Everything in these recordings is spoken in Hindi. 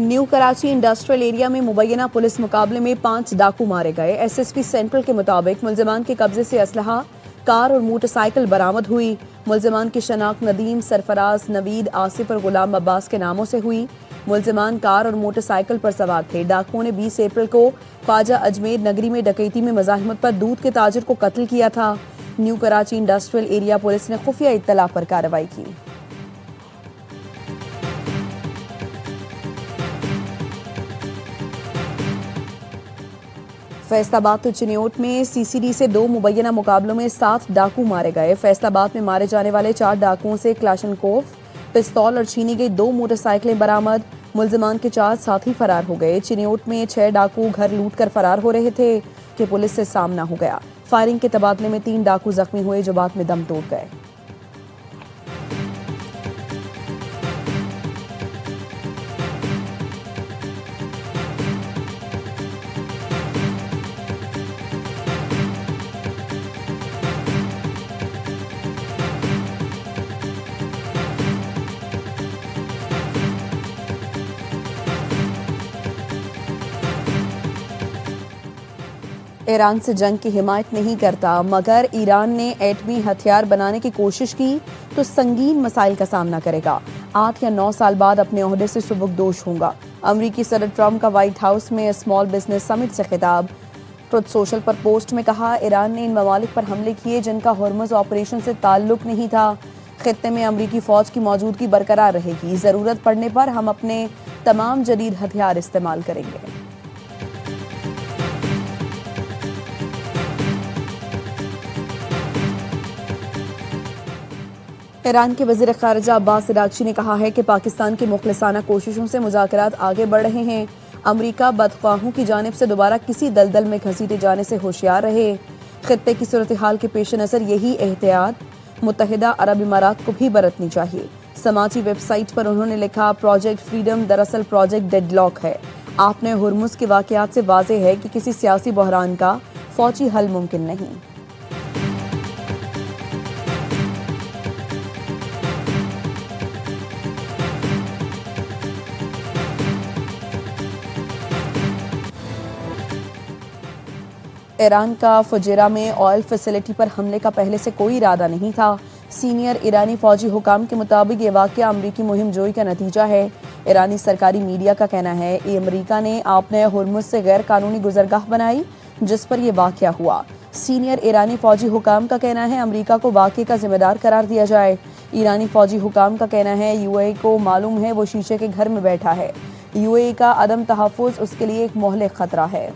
न्यू कराची इंडस्ट्रियल एरिया में मुबैना पुलिस मुकाबले में 5 डाकू मारे गए। एसएसपी सेंट्रल के मुताबिक मुल्जिमान के कब्जे से असलहा, कार और मोटरसाइकिल बरामद हुई। मुल्जिमान की शनाख्त नदीम, सरफराज, नवीद, आसिफ और गुलाम अब्बास के नामों से हुई। मुल्जिमान कार और मोटरसाइकिल पर सवार थे। डाकुओं ने 20 अप्रैल को ख्वाजा अजमेर नगरी में डकैती में मज़ाहमत पर दूध के ताजिर को कत्ल किया था। New Karachi industrial area police ने खुफिया इत्तला पर कार्रवाई की। फैसलाबाद और चिन्योट में सीसीडी से 2 मुबैना मुकाबलों में 7 डाकू मारे गए। फैसलाबाद में मारे जाने वाले 4 डाकुओं से क्लाशनकोव, पिस्तौल और छीनी गई 2 मोटरसाइकिलें बरामद। मुल्जिमान के 4 साथी फरार हो गए। चिन्योट में 6 डाकू घर लूट कर फरार हो रहे थे कि पुलिस से सामना हो गया। फायरिंग के तबादले में 3 डाकू जख्मी हुए जो बाद में दम तोड़ गए। ईरान से जंग की हिमायत नहीं करता, मगर ईरान ने एटमी हथियार बनाने की कोशिश की तो संगीन मसाइल का सामना करेगा। 8 या 9 साल बाद अपने ओहदे से सुबुकदोश होगा। अमरीकी सदर ट्रंप का व्हाइट हाउस में स्मॉल बिजनेस समिट से खिताब। ट्रुथ सोशल पर पोस्ट में कहा, ईरान ने इन ममालिक पर हमले किए जिनका हुर्मुज़ ऑपरेशन से ताल्लुक नहीं था। खित्ते में अमरीकी फौज की मौजूदगी बरकरार रहेगी। ज़रूरत पड़ने पर हम अपने तमाम जदीद हथियार इस्तेमाल करेंगे। ईरान के वज़ीर ख़ारिजा अब्बास इराक़ची ने कहा है कि पाकिस्तान की मुखलिसाना कोशिशों से मुज़ाकरात आगे बढ़ रहे हैं। अमरीका बदख्वाहों की जानिब से दोबारा किसी दलदल में घसीटे जाने से होशियार रहे। खित्ते की सूरत हाल के पेश नज़र यही एहतियात मुत्तहिदा अरब इमारात को भी बरतनी चाहिए। समाजी वेबसाइट पर उन्होंने लिखा, प्रोजेक्ट फ्रीडम दरअसल प्रोजेक्ट डेडलॉक है। आपने हुर्मुज़ के वाक़यात से वाज़ेह है कि किसी सियासी बहरान का फ़ौजी हल मुमकिन नहीं। ईरान का फुजेरा में ऑयल फैसिलिटी पर हमले का पहले से कोई इरादा नहीं था। सीनियर ईरानी फौजी हुकाम के मुताबिक ये वाक़या अमरीकी मुहिम जोई का नतीजा है। ईरानी सरकारी मीडिया का कहना है कि अमरीका ने आपने हुर्मुज़ से गैर कानूनी गुजरगाह बनाई जिस पर यह वाक़या हुआ। सीनियर ईरानी फौजी हुकाम का कहना है अमरीका को वाक़े का जिम्मेदार करार दिया जाए। ईरानी फौजी हुकाम का कहना है यूएई को मालूम है वो शीशे के घर में बैठा है। यूएई का अदम तहफ़्फ़ुज़ उसके लिए एक मोहलिक ख़तरा है।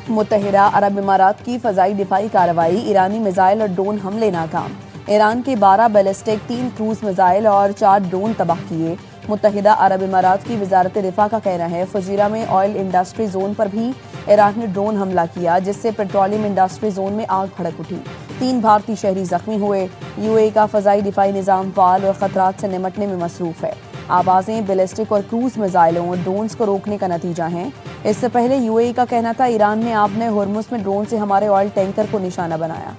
मुत्तहिदा अरब इमारात की फ़ज़ाई दिफाई कार्रवाई, ईरानी मिसाइल और ड्रोन हमले नाकाम। ईरान के 12 बैलिस्टिक, 3 क्रूज मिसाइल और 4 ड्रोन तबाह किए। मुत्तहिदा अरब इमारात की वजारत दिफा का कहना है फुजीरा में ऑयल इंडस्ट्री जोन पर भी ईरान ने ड्रोन हमला किया जिससे पेट्रोलियम इंडस्ट्री जोन में आग भड़क उठी। 3 भारतीय शहरी जख्मी हुए। यूएई का फ़ज़ाई दिफाई निज़ाम फ़ाल और ख़तरात से निमटने में मसरूफ़ है। आवाज़ें बैलिस्टिक और क्रूज मिसाइलों और ड्रोन्स को रोकने का नतीजा हैं। इससे पहले यूएई का कहना था ईरान ने आपने हुर्मुज़ में ड्रोन से हमारे ऑयल टैंकर को निशाना बनाया।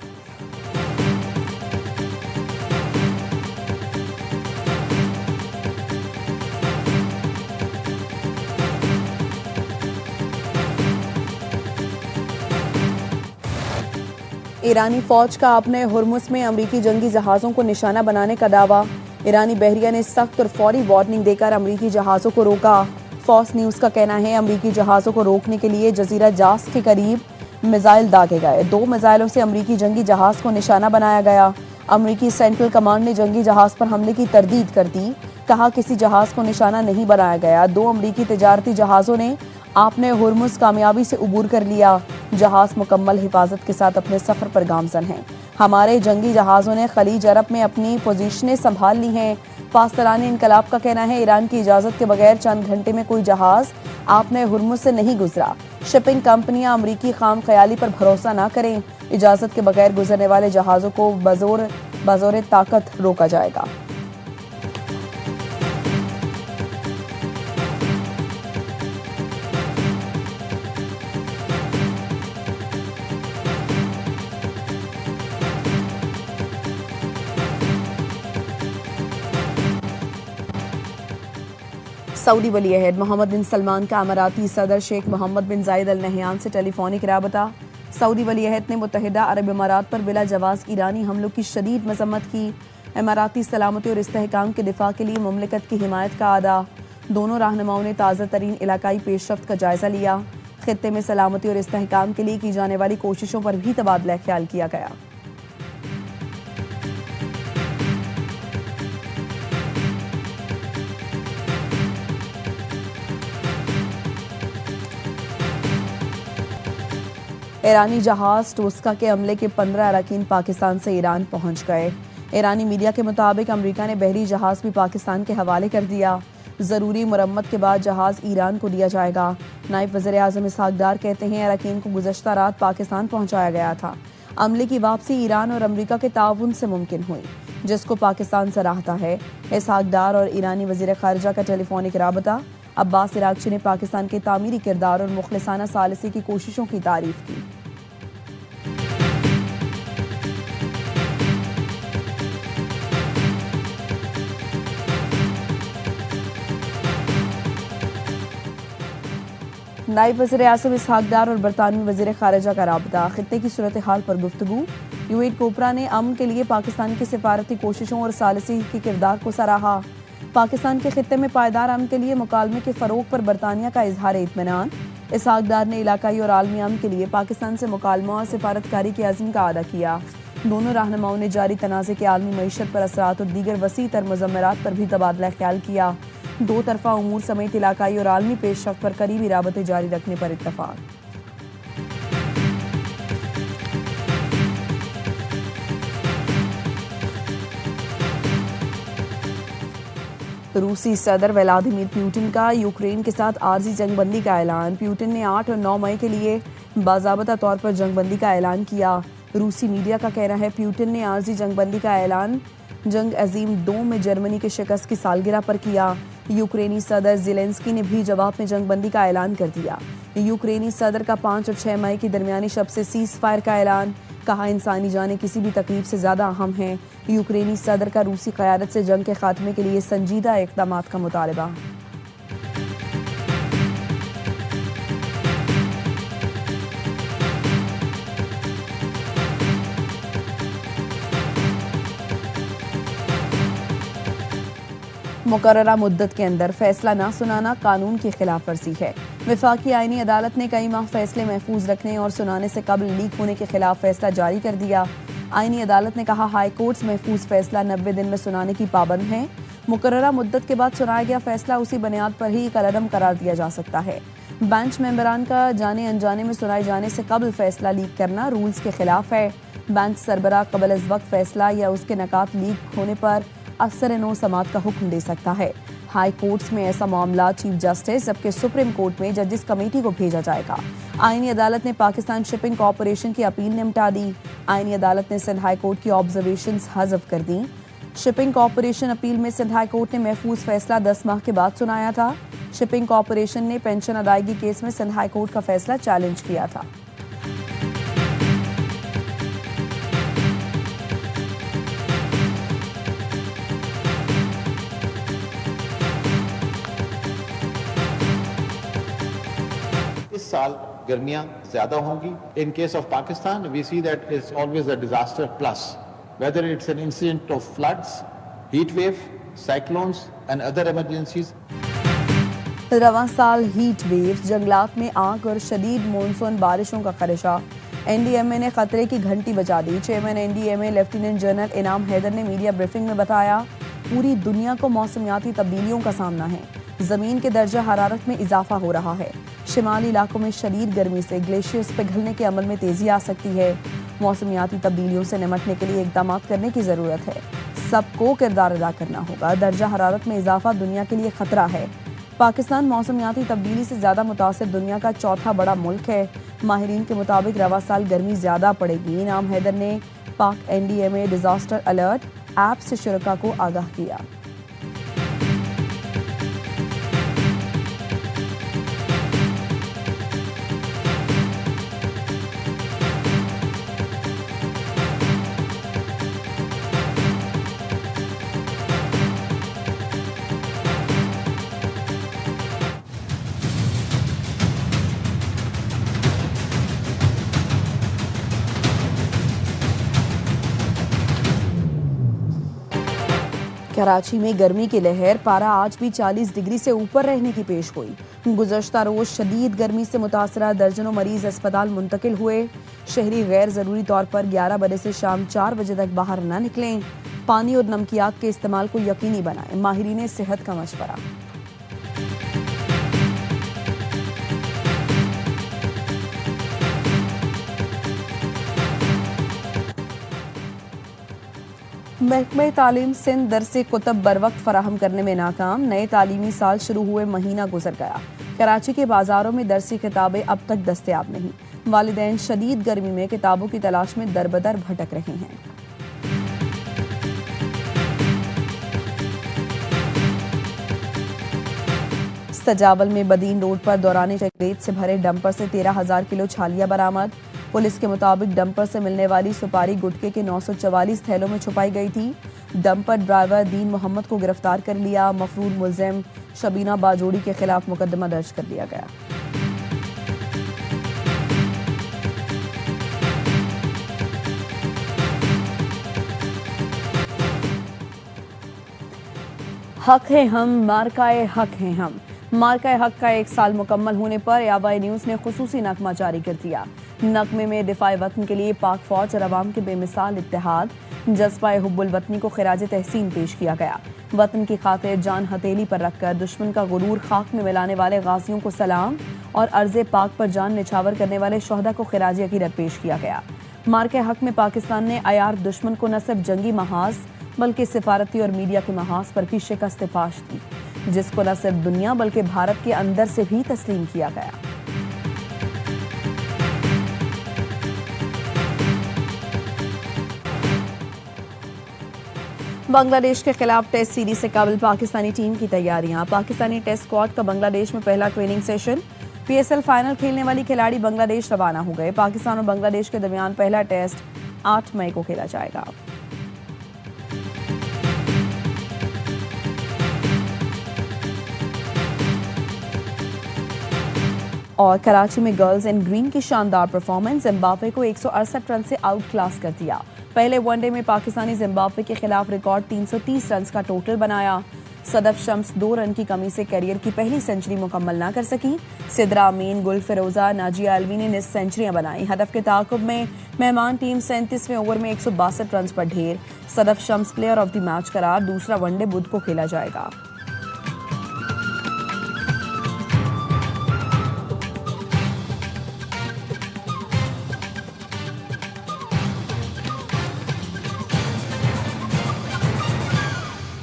ईरानी फौज का अपने हुर्मुज़ में अमरीकी जंगी जहाज़ों को निशाना बनाने का दावा। ईरानी बहरिया ने सख्त और फौरी वार्निंग देकर अमरीकी जहाज़ों को रोका। फॉक्स न्यूज़ का कहना है अमरीकी जहाज़ों को रोकने के लिए जजीरा जास के करीब मिसाइल दागे गए। 2 मिसाइलों से अमरीकी जंगी जहाज़ को निशाना बनाया गया। अमरीकी सेंट्रल कमांड ने जंगी जहाज़ पर हमले की तरदीद कर दी। कहा किसी जहाज़ को निशाना नहीं बनाया गया। 2 अमरीकी तजारती जहाज़ों ने आपने हुर्मुज़ कामयाबी से उबूर कर लिया। जहाज़ मुकम्मल हिफाजत के साथ अपने सफ़र पर गामज़न हैं। हमारे जंगी जहाज़ों ने खलीज अरब में अपनी पोजीशनें संभाल ली हैं। पासदाराने इनकलाब का कहना है ईरान की इजाज़त के बगैर चंद घंटे में कोई जहाज़ आपने हुर्मुज़ से नहीं गुजरा। शिपिंग कंपनियां अमरीकी खाम ख्याली पर भरोसा ना करें। इजाज़त के बगैर गुजरने वाले जहाज़ों को बज़ोर ताकत रोका जाएगा। सऊदी वली अहद मोहम्मद बिन सलमान का अमाराती सदर शेख मोहम्मद बिन जायद अल नहयान से टेलीफोनिक राबता। सऊदी वली अहद ने मुत्तहिदा अरब इमारात पर बिला जवाज़ ईरानी हमलों की शदीद मजम्मत की। इमाराती सलामती और इस्तेहकाम के दिफा के लिए मुमलिकत की हिमायत का अदा। दोनों रहनुमाओं ने ताज़ा तरीन इलाकाई पेशरफ्त का जायजा लिया। खित्ते में सलामती और इस्तेहकाम के लिए की जाने वाली कोशिशों पर भी तबादला ख्याल किया गया। ईरानी जहाज टोस्का के हमले के 15 अरकान पाकिस्तान से ईरान पहुंच गए। ईरानी मीडिया के मुताबिक अमेरिका ने बहरी जहाज भी पाकिस्तान के हवाले कर दिया। ज़रूरी मुरम्मत के बाद जहाज ईरान को दिया जाएगा। नायब वज़ीर आज़म इसहाक डार कहते हैं अरकान को गुज़श्ता रात पाकिस्तान पहुंचाया गया था। अमले की वापसी ईरान और अमेरिका के ताउन से मुमकिन हुई, जिसको पाकिस्तान सराहता है। इसहाक डार और ईरानी वज़ीर ख़ारिजा का टेलीफोनिक राबता। अब्बास इराक़ची ने पाकिस्तान के तामीरी किरदार और मुखलिसाना सालिसी की कोशिशों की तारीफ की। नायब वज़ीर आज़म इसहाक डार और बरतानवी वज़ीर ख़ारिजा का राबता। खित्ते की सूरत हाल पर गुफ्तगू। यूएट कोपरा ने अमन के लिए पाकिस्तान की सिफारती कोशिशों और सालिसी के किरदार को सराहा। पाकिस्तान के खित्ते में पायदार अमन के लिए मुकालमे के फ़रोग पर बरतानिया का इजहार इत्मीनान। इसहाक डार ने इलाकाई और आलमी अमन के लिए पाकिस्तान से मुकालमा और सिफारतकारी के अज़्म का अदा किया। दोनों रहनुमाओं ने जारी तनाज़े के आलमी मईशत पर असरात और दीगर वसी तर मुज़म्मरात पर भी तबादला ख्याल किया। दो तरफा उमूर समेत इलाकाई और आलमी पेशरफ्त पर करीबी राबते जारी रखने पर इत्तफाक। रूसी सदर व्लादिमीर पुतिन का यूक्रेन के साथ आर्जी जंगबंदी का ऐलान। पुतिन ने 8 और 9 मई के लिए बाज़ाबता तौर पर जंगबंदी का ऐलान किया। रूसी मीडिया का कहना है पुतिन ने आर्जी जंगबंदी का ऐलान जंग अजीम 2 में जर्मनी की शिकस्त की सालगिरह पर किया। यूक्रेनी सदर ज़ेलेंस्की ने भी जवाब में जंगबंदी का ऐलान कर दिया। यूक्रेनी सदर का 5 और 6 मई की दरमियानी शब से सीज़ फायर का ऐलान। कहा इंसानी जानें किसी भी तकलीफ से ज़्यादा अहम हैं। यूक्रेनी सदर का रूसी क़यादत से जंग के खात्मे के लिए संजीदा इक़दामात का मुतालबा। मुकर्ररा मुद्दत के अंदर फैसला ना सुनाना कानून की खिलाफ वर्जी है। वफाकी आईनी अदालत ने कई माह फैसले महफूज रखने और सुनाने से कबल लीक होने के खिलाफ फैसला जारी कर दिया। आईनी अदालत ने कहा हाई कोर्ट्स महफूज फैसला 90 दिन में सुनाने की पाबंद है। मुकर्ररा मुद्दत के बाद सुनाया गया फैसला उसी बुनियाद पर ही कलअदम करार दिया जा सकता है। बेंच मेंबरान का जाने अनजाने में सुनाए जाने से कबल फैसला लीक करना रूल्स के खिलाफ है। बेंच सरबराह कबल अज़ वक्त फैसला या उसके नकात लीक होने पर असर नो समात का हुक्म दे सकता है। हाई कोर्ट्स में ऐसा मामला चीफ जस्टिस जबकि सुप्रीम कोर्ट में जजिस कमेटी को भेजा जाएगा। आईनी अदालत ने पाकिस्तान शिपिंग कॉरपोरेशन की अपील निपटा दी। आईनी अदालत ने सिंध हाई कोर्ट की ऑब्जर्वेशंस हज़फ कर दी। शिपिंग कॉरपोरेशन अपील में सिंध हाई कोर्ट ने महफूज फैसला 10 माह के बाद सुनाया था। शिपिंग कॉरपोरेशन ने पेंशन अदायगी केस में सिंध हाई कोर्ट का फैसला चैलेंज किया था। इस साल गर्मियां ज्यादा होंगी। In case of Pakistan we see that it's always a disaster plus, whether it's an incident of floods, heat wave, cyclones and other emergencies. रवां साल हीट वेव, जंगलात में आग और शदीद मानसून बारिशों का खदशा। एनडीएमए ने खतरे की घंटी बजा दी। चेयरमैन एनडीएमए लेफ्टिनेंट जनरल इनाम हैदर ने मीडिया ब्रीफिंग में बताया पूरी दुनिया को मौसमियाती तब्दीलियों का सामना है। जमीन के दर्जा हरारत में इजाफा हो रहा है। शिमाली इलाकों में शदीद गर्मी से ग्लेशियर्स पिघलने के अमल में तेजी आ सकती है। मौसमियाती तब्दीलियों से निमटने के लिए इक़दाम करने की ज़रूरत है। सबको किरदार अदा करना होगा। दर्जा हरारत में इजाफा दुनिया के लिए खतरा है। पाकिस्तान मौसमियाती तब्दीली से ज़्यादा मुतासिर दुनिया का चौथा बड़ा मुल्क है। माहिरीन के मुताबिक रवा साल गर्मी ज़्यादा पड़ेगी। इनाम हैदर ने पाक एनडीएमए डिजास्टर अलर्ट ऐप से शुरका को आगाह किया। कराची में गर्मी की लहर, पारा आज भी 40 डिग्री से ऊपर रहने की पेश गोई। गुज़श्ता रोज शदीद गर्मी से मुतासरा दर्जनों मरीज अस्पताल मुंतकिल हुए। शहरी गैर ज़रूरी तौर पर 11 बजे से शाम 4 बजे तक बाहर न निकलें। पानी और नमकियात के इस्तेमाल को यकीनी बनाएं। माहिरीन सेहत का मशवरा। महकमे तालीम सिंध दरसे कुतब बर वक्त फराहम करने में नाकाम। नए तालीमी साल शुरू हुए महीना गुजर गया। कराची के बाजारों में दरसी किताबें अब तक दस्तयाब नहीं। वालिदैन शदीद गर्मी में किताबों की तलाश में दरबदर भटक रहे हैं। सजावल में बदीन रोड पर दौरान चकरेट से भरे डंपर से 13,000 किलो छालिया बरामद। पुलिस के मुताबिक डंपर से मिलने वाली सुपारी गुटके के 944 थैलों में छुपाई गई थी। डंपर ड्राइवर दीन मोहम्मद को गिरफ्तार कर लिया। मफरूर मुलजिम शबीना बाजोड़ी के खिलाफ मुकदमा दर्ज कर लिया गया। हक है हम, मार्काए हक हैं हम। मार्काए हक का 1 साल मुकम्मल होने पर याबाई न्यूज़ ने खुसूसी नगमा जारी कर दिया। नगमे में दिफाए वतन के लिए पाक फौज और अवाम के बेमिसाल इत्तेहाद, जज्बाए हुब्बुल वतनी को खिराज तहसीन पेश किया गया। वतन की खातिर जान हथेली पर रखकर दुश्मन का गुरूर खाक में मिलाने वाले गाजियों को सलाम और अर्ज़े पाक पर जान निछावर करने वाले शोहदा को खिराज अकीदत पेश किया गया। मार्के हक में पाकिस्तान ने अयार दुश्मन को न सिर्फ जंगी महाज बल्कि सिफारती और मीडिया के महाज पर भी शिकस्त फाश दी, जिसको न सिर्फ दुनिया बल्कि भारत के अंदर से भी तस्लीम किया गया। बांग्लादेश के खिलाफ टेस्ट सीरीज से काबिल पाकिस्तानी टीम की तैयारियां। पाकिस्तानी टेस्ट स्क्वाड का बांग्लादेश में पहला ट्रेनिंग सेशन। पीएसएल फाइनल खेलने वाली खिलाड़ी बांग्लादेश रवाना हो गए। पाकिस्तान और बांग्लादेश के दरमियान पहला टेस्ट 8 मई को खेला जाएगा। और कराची में गर्ल्स इन ग्रीन की शानदार परफॉर्मेंस, जिम्बाब्वे को 168 रन से आउट क्लास कर दिया। पहले वनडे में पाकिस्तानी जिम्बाब्वे के खिलाफ रिकॉर्ड 330 रन का टोटल बनाया। सदफ शम्स 2 रन की कमी से करियर की पहली सेंचुरी मुकम्मल ना कर सकी। सिद्रा अमीन, गुल फिरोजा, नाजिया अलवी ने 9 सेंचुरियां बनाई। हदफ के ताक़ुब में मेहमान टीम 37वें ओवर में 162 रन पर ढेर। Sadaf Shams player of the match करार। दूसरा वनडे बुध को खेला जाएगा।